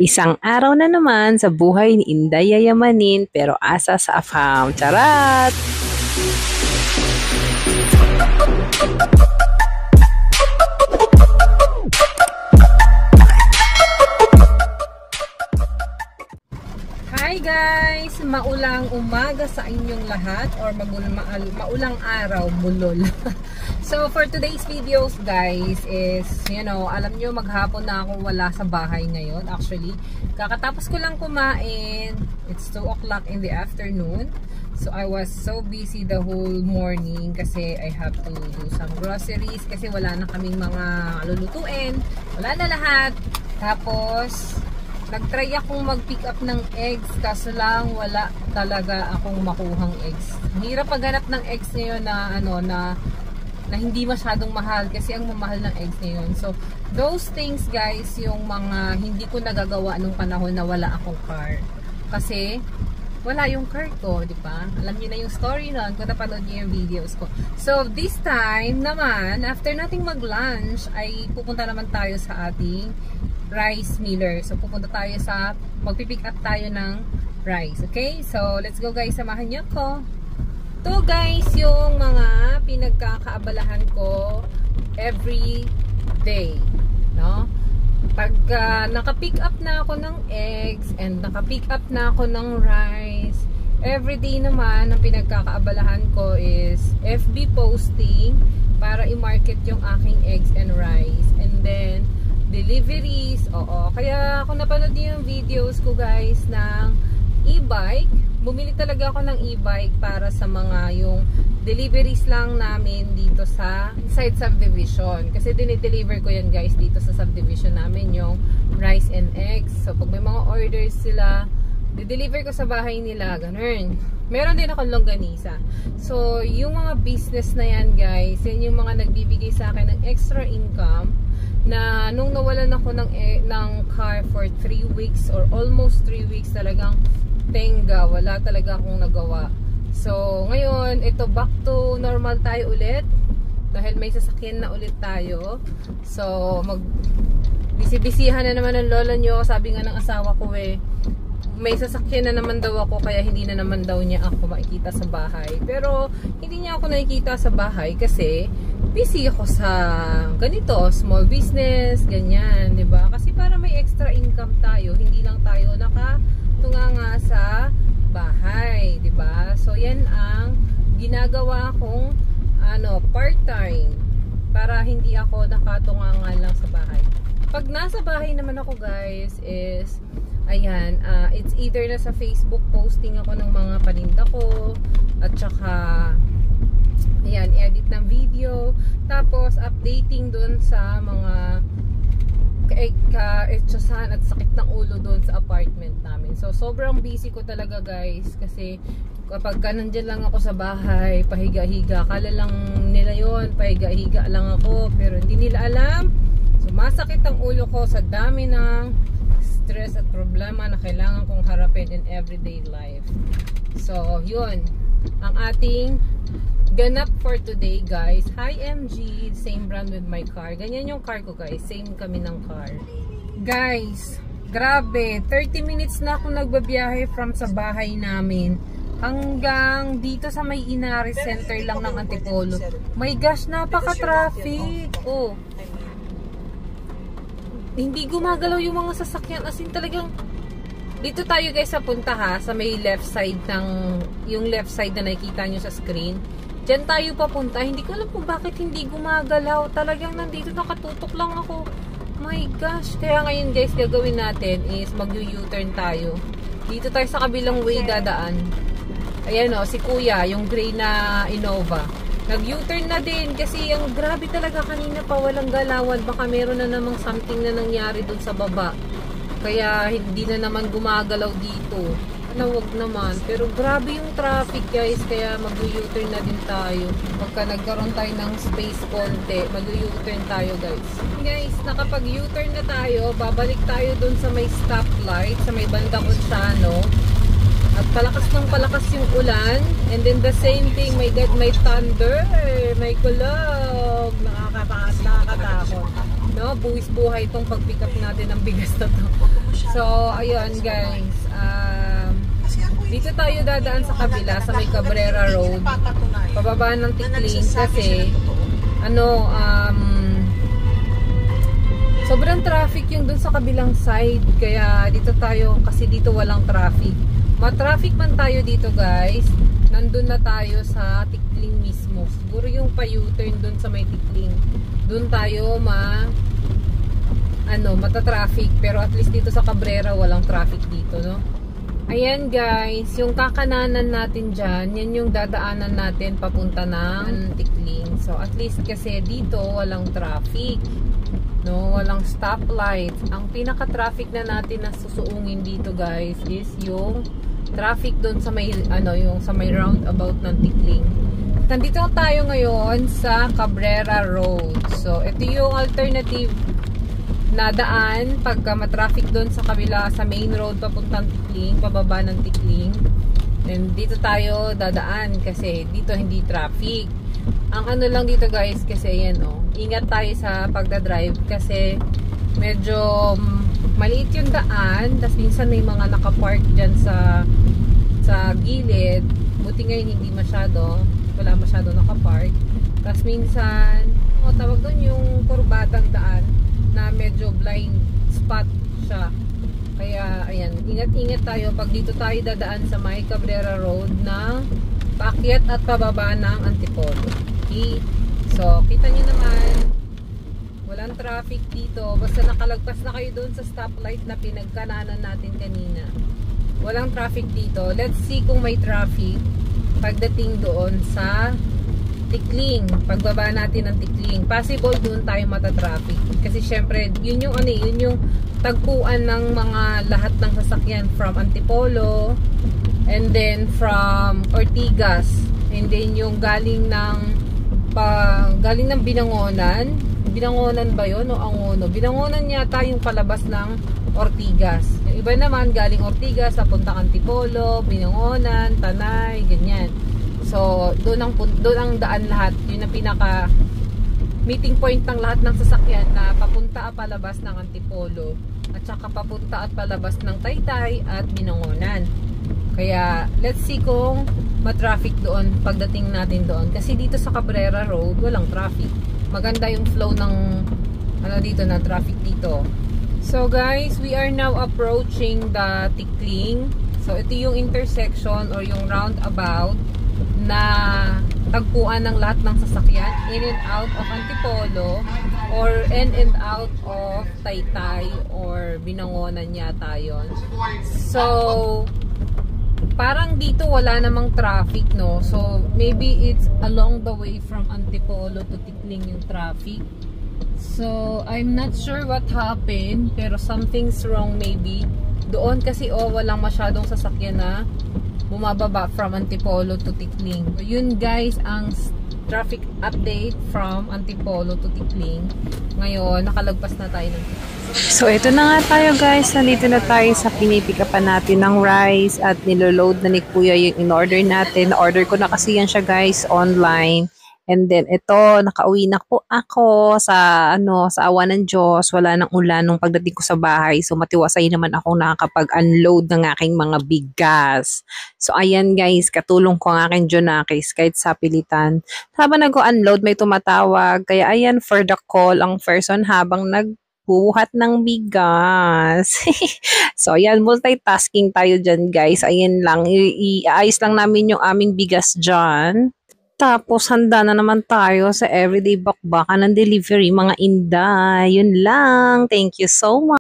Isang araw na naman sa buhay ni Inday Yayamanin pero asa sa afam. Charat! Hi guys! Maulang umaga sa inyong lahat or maulang araw, bulol. So for today's videos guys is, alam nyo maghapon na akong wala sa bahay ngayon. Actually, kakatapos ko lang kumain. It's 2 o'clock in the afternoon. So I was so busy the whole morning kasi I have to do some groceries kasi wala na kaming mga lulutuin. Wala na lahat. Tapos nag-try akong mag-pick up ng eggs kaso lang wala talaga akong makuhang eggs. Ang hirap maghanap ng eggs ngayon na hindi masyadong mahal kasi ang mamahal ng eggs ngayon. So, those things guys, yung mga hindi ko nagagawa nung panahon na wala akong car. Kasi wala yung car ko, di ba? Alam niyo na yung story nun kung napanood niyo yung videos ko. So, this time naman, after nating mag-lunch, ay pupunta naman tayo sa ating rice miller. So, pupunta tayo sa, magpipick up tayo ng rice. Okay? So, let's go guys. Samahan niyo ko. Ito guys, yung mga pinagkakaabalahan ko every day. No? Pag naka-pick up na ako ng eggs and naka-pick up na ako ng rice, every day naman, ang pinagkakaabalahan ko is FB posting para i-market yung aking eggs and rice. And then, deliveries, oo. Kaya kung napanood niyo yung videos ko guys ng e-bike, bumili talaga ako ng e-bike para sa mga yung deliveries lang namin dito sa inside subdivision. Kasi dinideliver ko yan guys dito sa subdivision namin yung rice and eggs. So pag may mga orders sila, dideliver ko sa bahay nila, ganun. Meron din akong longganisa. So yung mga business na yan guys, yan yung mga nagbibigay sa akin ng extra income na nung nawalan ako ng car for 3 weeks or almost 3 weeks, talagang tenga, wala talaga akong nagawa. So ngayon, ito back to normal tayo ulit dahil may sasakyan na ulit tayo. So bisi-bisihan na naman ng lola nyo, sabi nga ng asawa ko may sasakyan na naman daw ako kaya hindi na naman daw niya ako makikita sa bahay. Pero hindi niya ako nakikita sa bahay kasi busy ako sa ganito, small business, ganyan, 'di ba? Kasi para may extra income tayo, hindi lang tayo nakatunganga sa bahay, 'di ba? So 'yan ang ginagawa kong part-time para hindi ako nakatunganga lang sa bahay. Pag nasa bahay naman ako guys is ayan, it's either na sa Facebook posting ako ng mga paninda ko at saka ayan, edit ng video, tapos updating dun sa mga kaetsasan at sakit ng ulo dun sa apartment namin. So sobrang busy ko talaga guys kasi kapag nandyan lang ako sa bahay, pahiga-higa, kala lang nila yon, pahiga-higa lang ako, pero hindi nila alam, sumasakit ang ulo ko sa dami ng stress at problema na kailangan kong harapin in everyday life. So yun ang ating ganap for today guys. Hi MG, same brand with my car. Ganyan yung car ko guys, same kami ng car. Guys, grabe, 30 minutes na ako nagbabiyahe from sa bahay namin hanggang dito sa may Inari Center lang ng Antipolo. My gosh, napaka-traffic. Oh, hindi gumagalaw yung mga sasakyan, as in talagang dito tayo guys sa punta sa may left side yung left side na nakikita nyo sa screen. Diyan tayo papunta. Hindi ko alam kung bakit hindi gumagalaw. Talagang nandito nakatutok lang ako. My gosh. Kaya ngayon guys, gagawin natin is mag-U-turn tayo. Dito tayo sa kabilang way dadaan. Ayan o, si Kuya, yung gray na Innova. Nag-U-turn na din kasi yung grabe talaga kanina pa walang galawan. Baka meron na namang something na nangyari dun sa baba. Kaya hindi na naman gumagalaw dito. Wag naman. Pero grabe yung traffic guys. Kaya mag-U-turn na din tayo. Pagka nagkaroon tayo ng space konti, mag-U-turn tayo guys. Guys, nakapag-U-turn na tayo. Babalik tayo dun sa may stoplight. Sa may bandang Unsano. At palakas ng palakas yung ulan. And then the same thing, my God, may thunder. May kulog. Nakakatakot. No? Buwis buhay itong pag-pick up natin ng bigas na to. So, ayun guys. Dito tayo dadaan sa kabila, sa may Cabrera Road. Pababa ng Tikling kasi, sobrang traffic yung dun sa kabilang side. Kaya dito tayo, kasi dito walang traffic. Ma-traffic man tayo dito guys, nandun na tayo sa Tikling mismo. Siguro yung pa-U-turn dun sa may Tikling. Dun tayo mata-traffic. Pero at least dito sa Cabrera walang traffic dito, no? Ayan guys, yung kakananan natin dyan, yan yung dadaanan natin papunta ng Tikling. So at least kasi dito walang traffic. No, walang stoplight. Ang pinaka-traffic na natin na susuungin dito guys is yung traffic doon sa may yung sa may roundabout ng Tikling. Nandito tayo ngayon sa Cabrera Road. So ito yung alternative na daan pagka ma-traffic doon sa kabila sa main road papuntang Tikling, pababa ng Tikling. And dito tayo dadaan kasi dito hindi traffic. Ang lang dito guys kasi yan ingat tayo sa pagdadrive kasi medyo maliit yung daan, tapos minsan may mga nakapark dyan sa gilid. Buti ngayon hindi wala masyado nakapark. Tapos minsan tawag doon yung kurbadang daan na medyo blind spot siya. Kaya ayan, ingat-ingat tayo pag dito tayo dadaan sa may Cabrera Road na paakyat at pababa ng Antipolo. Okay? So, kita nyo naman, walang traffic dito. Basta nakalagpas na kayo doon sa stoplight na pinagkananan natin kanina. Walang traffic dito. Let's see kung may traffic pagdating doon sa Tikling. Pagbaba natin ng Tikling. Possible doon tayo mata-traffic. Kasi syempre, yun yung tagpuan ng mga lahat ng sasakyan from Antipolo and then from Ortigas. And then yung galing ng Binangonan. Binangonan ba yun o Angono? Binangonan yata yung palabas ng Ortigas. Yung iba naman galing Ortigas papuntang Antipolo, Binangonan, Tanay, ganyan. So doon ang daan lahat. Yun ang pinaka meeting point ng lahat ng sasakyan na papunta at palabas ng Antipolo at saka papunta at palabas ng Taytay at Binangonan. Kaya let's see kung ma-traffic doon pagdating natin doon. Kasi dito sa Cabrera Road, walang traffic. Maganda yung flow ng dito na traffic dito. So guys, we are now approaching the Tikling. So ito yung intersection or yung roundabout na tagpuan ng lahat ng sasakyan in and out of Antipolo or in and out of Taytay or Binangonan yata yun. So parang dito wala namang traffic, no? So maybe it's along the way from Antipolo to Tikling yung traffic. So I'm not sure what happened, pero something's wrong maybe. Doon kasi walang masyadong sasakyan na bumababa from Antipolo to Tikling. So yun guys ang traffic update from Antipolo to Tikling. Ngayon nakalagpas na tayo ng Tikling. So ito na nga tayo guys, nandito na tayo sa pinipikapan natin ng rice at niloload na ni Kuya yung in-order natin. Order ko na kasi yan siya guys online. And then ito, nakauwi na po ako sa awa ng Diyos. Wala nang ulan nung pagdating ko sa bahay. So matiwasay naman ako nakakapag-unload ng aking mga bigas. So ayan guys, katulong ko ang aking Jonakis kahit sa pilitan. Habang nag-unload may tumatawag. Kaya ayan, for the call ang person habang buhat ng bigas. So, ayan, multitasking tayo dyan, guys. Ayan lang, iayos lang namin yung aming bigas dyan. Tapos, handa na naman tayo sa everyday bakbakan ng delivery, mga inday. Yun lang. Thank you so much.